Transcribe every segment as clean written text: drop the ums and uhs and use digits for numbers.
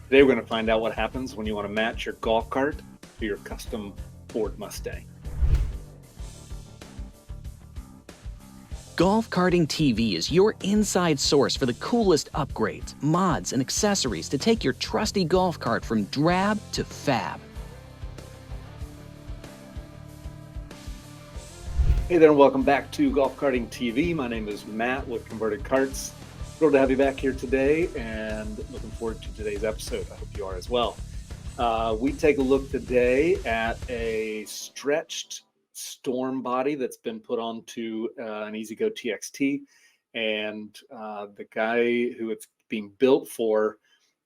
Today we're going to find out what happens when you want to match your golf cart to your custom Ford Mustang. GolfCartingTV is your inside source for the coolest upgrades, mods, and accessories to take your trusty golf cart from drab to fab. Hey there and welcome back to GolfCartingTV. My name is Matt with Converted Carts. Thrilled to have you back here today and looking forward to today's episode. I hope you are as well. We take a look today at a stretched Storm body that's been put onto an EZGO TXT, and the guy who it's being built for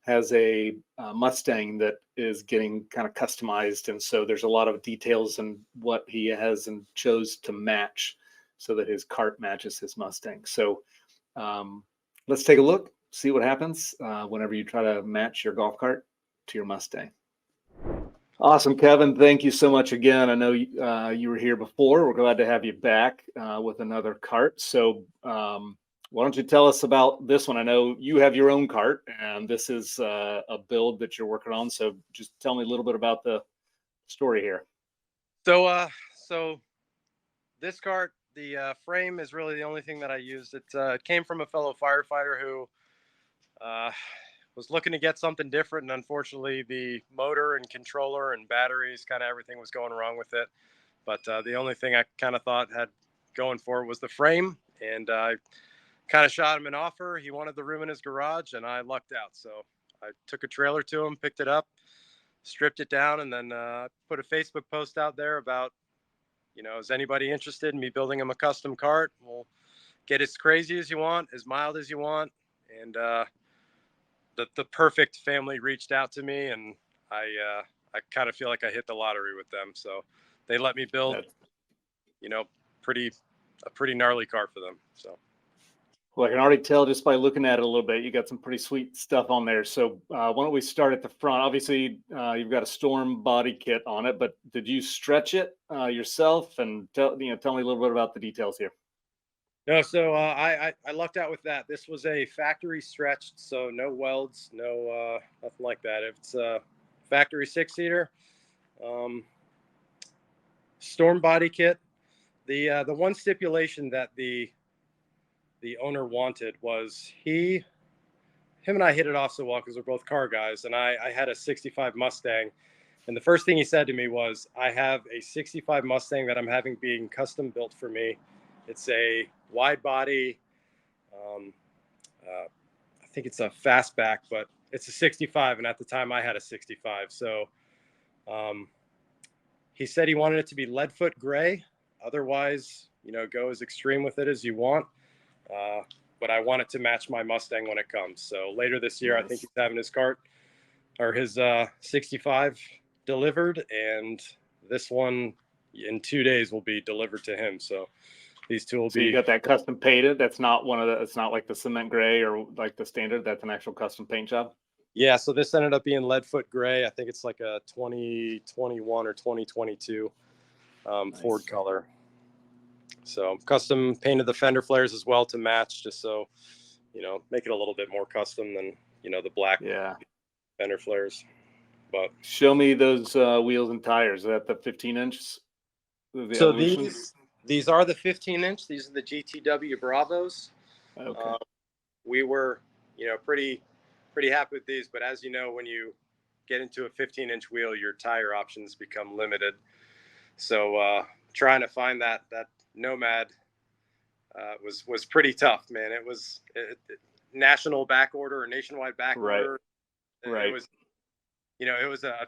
has a Mustang that is getting kind of customized, and so there's a lot of details in what he has and chose to match so that his cart matches his Mustang. So let's take a look, see what happens whenever you try to match your golf cart to your Mustang. Awesome, Kevin. Thank you so much again. I know you were here before. We're glad to have you back with another cart. So why don't you tell us about this one? I know you have your own cart, and this is a build that you're working on. So just tell me a little bit about the story here. So this cart, the frame is really the only thing that I used. It came from a fellow firefighter who was looking to get something different, and unfortunately the motor and controller and batteries, kind of everything was going wrong with it. But the only thing I kind of thought had going for it was the frame, and I kind of shot him an offer. He wanted the room in his garage, and I lucked out. So I took a trailer to him, picked it up, stripped it down, and then put a Facebook post out there about, is anybody interested in me building him a custom cart? We'll get as crazy as you want, as mild as you want. And the perfect family reached out to me, and I kind of feel like I hit the lottery with them. So they let me build, a pretty gnarly cart for them. So. Well, I can already tell just by looking at it a little bit, you got some pretty sweet stuff on there. So why don't we start at the front? Obviously, you've got a Storm body kit on it, but did you stretch it yourself? And tell me a little bit about the details here. No, so I lucked out with that. This was a factory stretched, so no welds, no nothing like that. It's a factory 6-seater, Storm body kit. The one stipulation that the owner wanted was him and I hit it off so well because we're both car guys, and I had a 65 Mustang, and the first thing he said to me was, I have a 65 Mustang that I'm having being custom built for me. It's a wide body, I think it's a fastback, but it's a 65, and at the time I had a 65. So he said he wanted it to be leadfoot gray. Otherwise, go as extreme with it as you want. But I want it to match my Mustang when it comes. So later this year, nice. I think he's having his cart or his 65 delivered, and this one in 2 days will be delivered to him. So these two will be. So you got that custom painted. That's not it's not like the cement gray or like the standard. That's an actual custom paint job. Yeah. So this ended up being leadfoot gray. I think it's like a 2021 or 2022 nice. Ford color. So custom painted the fender flares as well to match, just so, make it a little bit more custom than, the black fender flares. But show me those wheels and tires. Is that the 15-inch? So these are the 15-inch. These are the GTW Bravos. Okay. We were, pretty happy with these, but as you know, when you get into a 15-inch wheel, your tire options become limited. So trying to find that Nomad was pretty tough, man. It was national back order or nationwide back order. Right. It was, it was a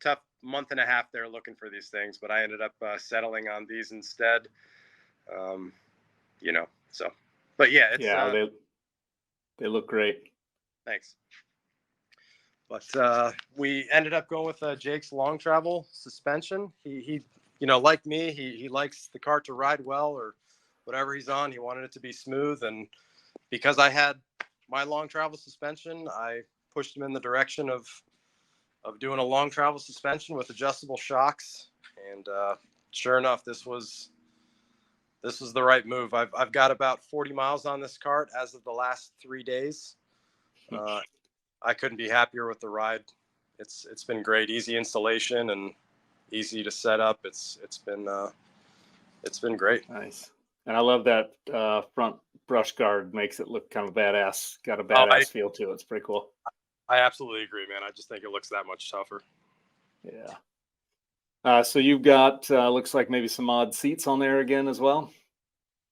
tough month and a half there looking for these things, but I ended up settling on these instead. So, but yeah, it's, they look great. Thanks. But we ended up going with Jake's long travel suspension. He like me, he likes the cart to ride well, or whatever he's on. He wanted it to be smooth, and because I had my long travel suspension, I pushed him in the direction of doing a long travel suspension with adjustable shocks. And sure enough, this was the right move. I've got about 40 miles on this cart as of the last 3 days. I couldn't be happier with the ride. It's been great, easy installation and easy to set up. It's been great. Nice. And I love that front brush guard, makes it look kind of badass. Got a Oh, badass feel to it. It's pretty cool. I absolutely agree, man. I just think it looks that much tougher. Yeah. So you've got looks like maybe some mod seats on there again as well.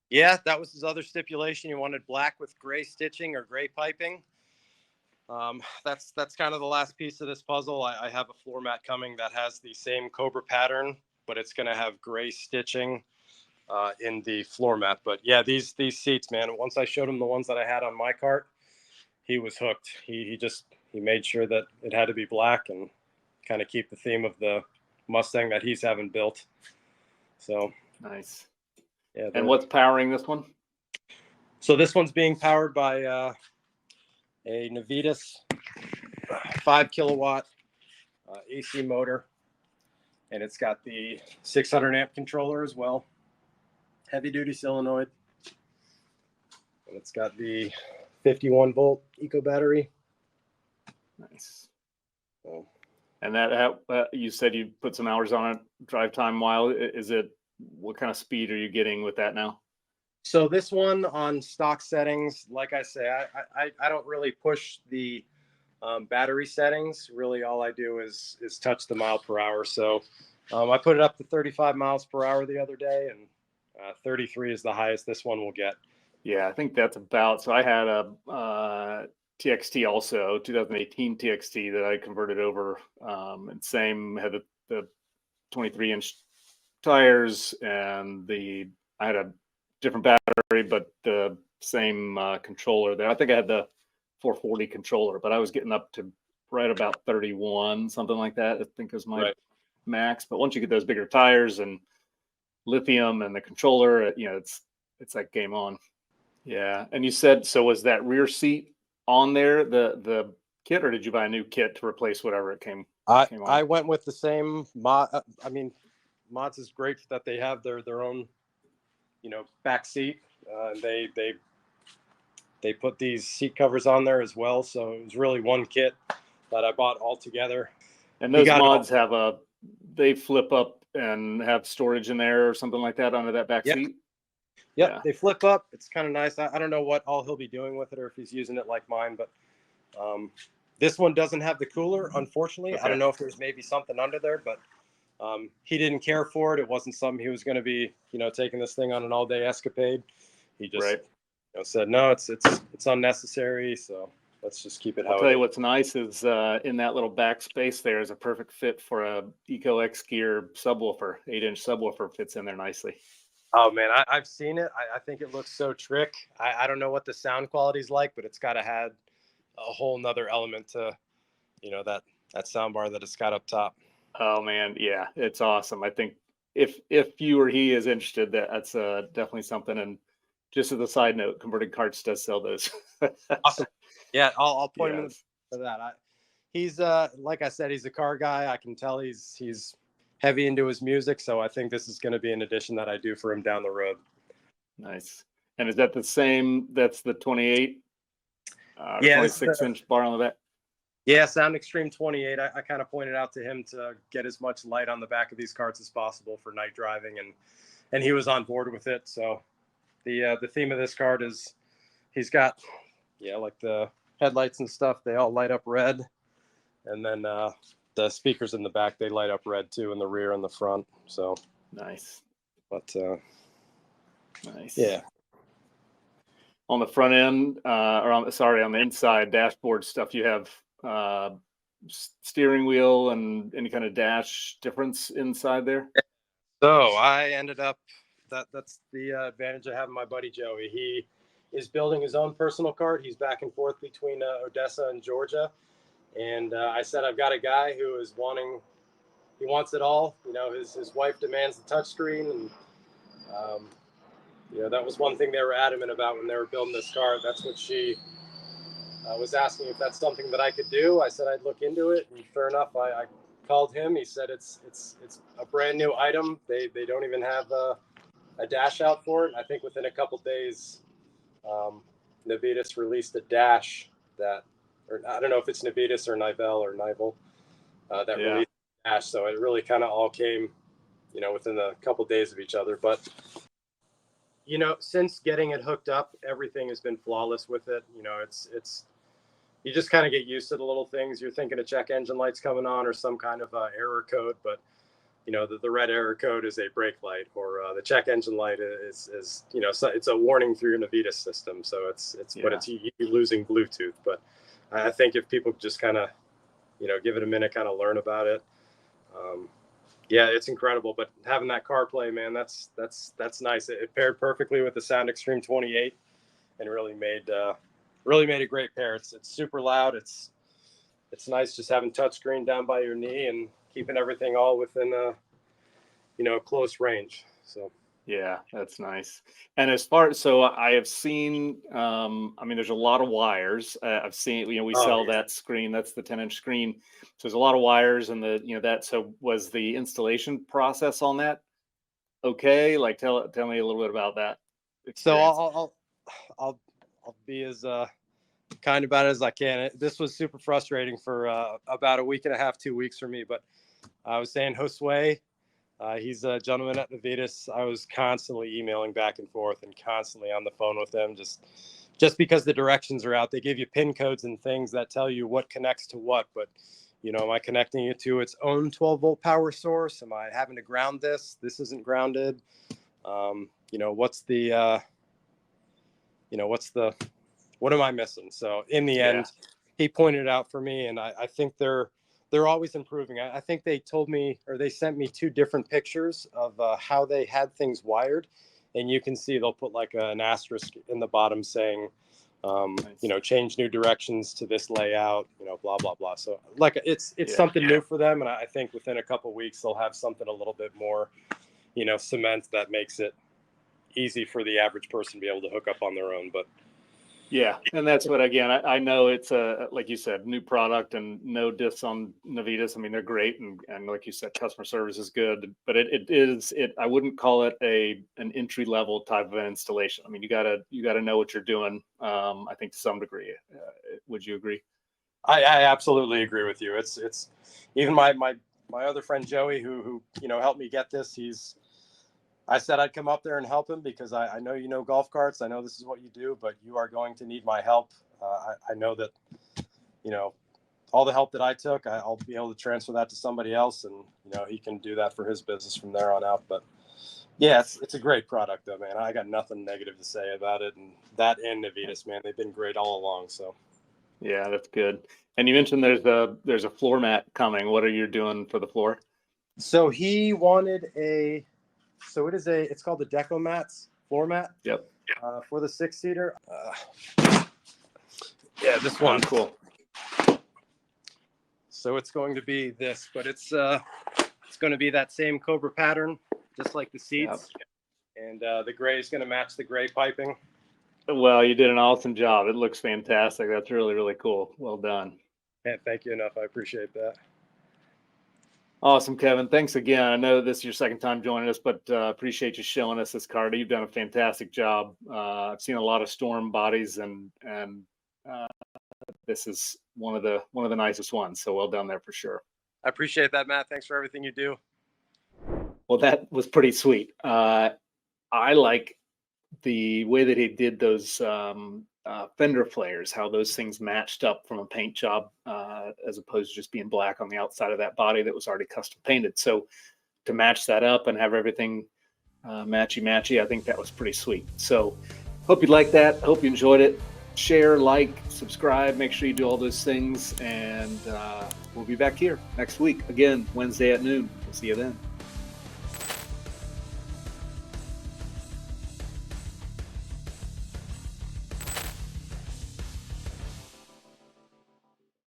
Yeah, that was his other stipulation. He wanted black with gray stitching or gray piping. That's kind of the last piece of this puzzle. I have a floor mat coming that has the same Cobra pattern, but it's going to have gray stitching in the floor mat. But yeah, these seats, man, once I showed him the ones that I had on my cart, he was hooked. He made sure that it had to be black and kind of keep the theme of the Mustang that he's having built. So nice. Yeah. And what's powering this one? So this one's being powered by a Navitas 5 kilowatt AC motor, and it's got the 600 amp controller as well, heavy duty solenoid, and it's got the 51 volt eco battery. Nice. And that you said you put some hours on it, drive time while. Is it, what kind of speed are you getting with that now? So this one on stock settings, like I say, I don't really push the battery settings. Really, all I do is touch the mile per hour. So I put it up to 35 miles per hour the other day, and 33 is the highest this one will get. Yeah, I think that's about. So I had a TXT also, 2018 TXT that I converted over, and same, had the 23-inch tires, and I had a different battery, but the same controller there. I think I had the 440 controller, but I was getting up to right about 31, something like that, I think was my max. But once you get those bigger tires and lithium and the controller, it's like game on. Yeah. And you said, so was that rear seat on there, the kit, or did you buy a new kit to replace whatever it came on? I went with the same mod. I mean, MODZ is great that they have their own, back seat. They put these seat covers on there as well. So it was really one kit that I bought all together. And those mods they flip up and have storage in there or something like that under that back seat. Yep, yeah. They flip up. It's kind of nice. I don't know what all he'll be doing with it, or if he's using it like mine, but this one doesn't have the cooler, unfortunately. Okay. I don't know if there's maybe something under there, but he didn't care for it. It wasn't something he was going to be, taking this thing on an all-day escapade. He just said, no, it's unnecessary. So let's just keep it. I'll tell you what's nice is in that little back space there is a perfect fit for a Eco X Gear subwoofer. 8-inch subwoofer fits in there nicely. Oh man, I've seen it. I think it looks so trick. I don't know what the sound quality is like, but it's got to have a whole nother element to, that sound bar that it's got up top. Oh man, yeah, it's awesome. I think if you or he is interested, that's definitely something. And just as a side note, Converted Carts does sell those. Awesome. Yeah, I'll point him to that. He's like I said, he's a car guy. I can tell he's heavy into his music, so I think this is going to be an addition that I do for him down the road. Nice. And is that the same? That's the 28, 26-inch bar on the back. Yeah, Sound Extreme 28. I kind of pointed out to him to get as much light on the back of these carts as possible for night driving, and he was on board with it. So the theme of this cart is he's got like the headlights and stuff. They all light up red, and then the speakers in the back, they light up red too, in the rear and the front. So nice. But nice. Yeah. On the front end, on the inside dashboard stuff, you have steering wheel and any kind of dash difference inside there? So I ended up, that's the advantage I have in my buddy Joey. He is building his own personal cart. He's back and forth between Odessa and Georgia. And I said, I've got a guy who is he wants it all. His wife demands the touchscreen. And, that was one thing they were adamant about when they were building this car. That's what she was asking, if that's something that I could do. I said I'd look into it. And fair enough, I called him. He said it's a brand new item. They don't even have a dash out for it. I think within a couple days, Navitas released a dash that or I don't know if it's Navitas or Nivel that Yeah. released dash. So it really kind of all came, within a couple days of each other. But since getting it hooked up, everything has been flawless with it. It's you just kind of get used to the little things. You're thinking a check engine light's coming on or some kind of error code, but the red error code is a brake light, or the check engine light is so it's a warning through your Navitas system. So it's but it's you losing Bluetooth. But I think if people just kind of give it a minute, kind of learn about it. Yeah, it's incredible. But having that CarPlay, man, that's nice. It paired perfectly with the Sound Extreme 28, and really made a great pair. It's super loud. It's nice just having touchscreen down by your knee and keeping everything all within close range. So Yeah, that's nice. And so I have seen, I mean, there's a lot of wires. I've seen, we sell that screen. That's the 10-inch screen. So there's a lot of wires, and so was the installation process on that okay? Like, tell me a little bit about that experience. So I'll be as kind about it as I can. This was super frustrating for about a week and a half, 2 weeks for me. But I was saying Josue, he's a gentleman at Navitas. I was constantly emailing back and forth and constantly on the phone with them, just because the directions are out. They give you pin codes and things that tell you what connects to what. But am I connecting it to its own 12-volt power source? Am I having to ground this? This isn't grounded. What am I missing? So in the end, he pointed it out for me, and I think they're always improving. I think they told me, or they sent me 2 different pictures of how they had things wired, and you can see they'll put like an asterisk in the bottom saying, change new directions to this layout, blah blah blah. So like it's something new for them, and I think within a couple of weeks they'll have something a little bit more, cement that makes it easy for the average person to be able to hook up on their own. But yeah, and that's what, again, I know it's like you said, new product, and no diss on Navitas. I mean, they're great, and like you said, customer service is good, but I wouldn't call it an entry level type of an installation. I mean, you gotta know what you're doing. I think to some degree. Would you agree? I absolutely agree with you. It's even my other friend Joey who helped me get this. I said I'd come up there and help him because I know golf carts. I know this is what you do, but you are going to need my help. I know that, all the help that I took, I'll be able to transfer that to somebody else, and, he can do that for his business from there on out. But yeah, it's a great product though, man. I got nothing negative to say about it, and Navitas, man, they've been great all along. So yeah, that's good. And you mentioned there's a floor mat coming. What are you doing for the floor? So he wanted it's called the Deco Mats floor mat. Yep. For the 6-seater. Yeah, this one. Cool. So it's going to be this, but it's going to be that same Cobra pattern, just like the seats. Yep. And the gray is going to match the gray piping. Well, you did an awesome job. It looks fantastic. That's really, really cool. Well done. Can't thank you enough. I appreciate that. Awesome, Kevin. Thanks again. I know this is your second time joining us, but appreciate you showing us this car. You've done a fantastic job. I've seen a lot of Storm bodies, and this is one of the nicest ones. So well done there for sure. I appreciate that, Matt. Thanks for everything you do. Well, that was pretty sweet. I like the way that he did those fender flares, how those things matched up from a paint job, as opposed to just being black on the outside of that body that was already custom painted. So to match that up and have everything matchy, I think that was pretty sweet. So hope you liked that. Hope you enjoyed it. Share, like, subscribe, make sure you do all those things, and we'll be back here next week again, Wednesday at noon. We'll see you then.